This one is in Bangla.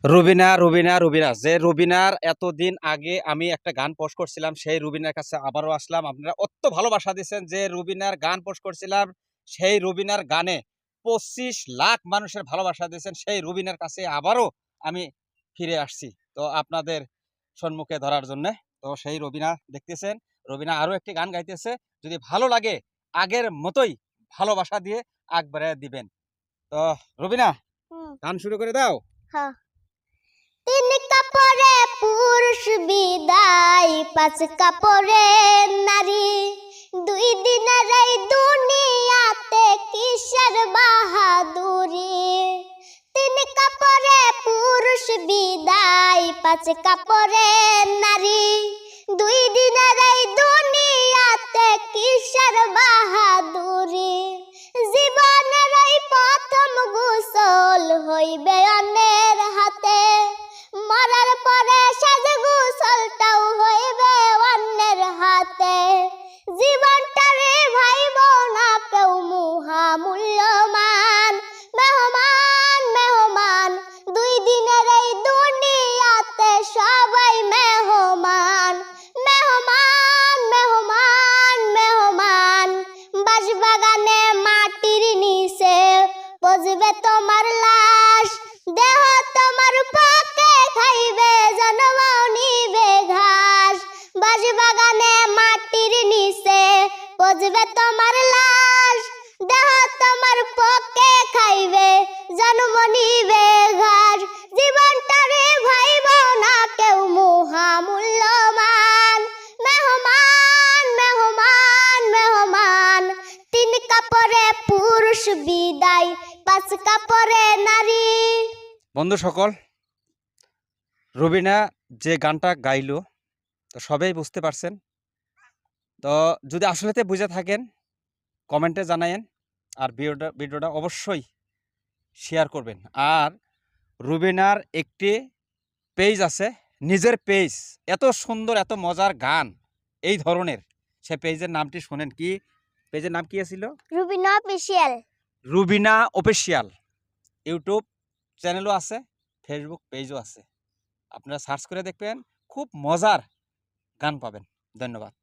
রুবিনা রুবিনা রুবিনা যে রুবিনার এতদিন আগে আমি একটা গান পোস্ট করছিলাম, সেই রুবিনার কাছে আবারও আসলাম। আপনারা অত ভালোবাসা দিয়েছেন, যে রুবিনার গান পোস্ট করছিলাম সেই রুবিনার গানে 25 লাখ মানুষের ভালোবাসা দিয়েছেন। সেই রুবিনার কাছে আবারও আমি ফিরে আসছি তো আপনাদের সম্মুখে ধরার জন্য। তো সেই রুবিনা দেখতেছেন, রুবিনা আরো একটি গান গাইতেছে। যদি ভালো লাগে আগের মতোই ভালোবাসা দিয়ে আগ বাড়িয়ে দিবেন। তো রুবিনা, গান শুরু করে দাও। হ্যাঁ। তিন কাপড়ে পুরুষ বিদায়, পাঁচ কাপড়ে নারী। দুই দিনের এই দুনিয়াতে কিসের বাহাদুরি। তিন কাপড়ে পুরুষ বিদায়, পাঁচ কাপড়ে নারী। দুই দিনের এই দুনিয়াতে কিসের বাহাদুরি। জীবনের এই প্রথম গোসল হইবে অন্যের হাতে, মরার পরে সাজে গোসলটাও হইবে অন্যের হাতে। জীবনটারে ভাইব না কেউ মূল্যমান। মেহমান মেহমান, দুই দিনের এই দুনিয়াতে সবাই মেহমান। মেহমান মেহমান মেহমান, বাঁশবাগানে মাটির নিচে বসবে তোমার লাশ। দেহ তোমার পাকে খাইবে, জন্ম নিবে ঘাস। বাঁশবাগানে মাটির নিচে বসবে তোমার লাশ। দেহ তোমার পাকে খাইবে, জন্ম নিবে ঘাস। জীবনটারে ভাইব না কেউ মূল্যমান। মেহমান মেহমান মেহমান, তিন কাপড়ে পুরুষ বিদায়, পাঁচ কাপড়ে নারী। বন্ধু সকল, রুবিনা যে গানটা গাইলো তো সবাই বুঝতে পারছেন। তো যদি আসলেতে বুঝে থাকেন কমেন্টে জানায়েন, আর ভিডিওটা অবশ্যই শেয়ার করবেন। আর রুবিনার একটি পেজ আছে, নিজের পেজ, এত সুন্দর এত মজার গান এই ধরনের। সে পেজের নামটি শোনেন, কি পেজের নাম কি ছিল? Rubina official. Rubina official YouTube চ্যানেলও আছে, ফেসবুক পেজও আছে। আপনারা সার্চ করে দেখবেন, খুব মজার গান পাবেন। ধন্যবাদ।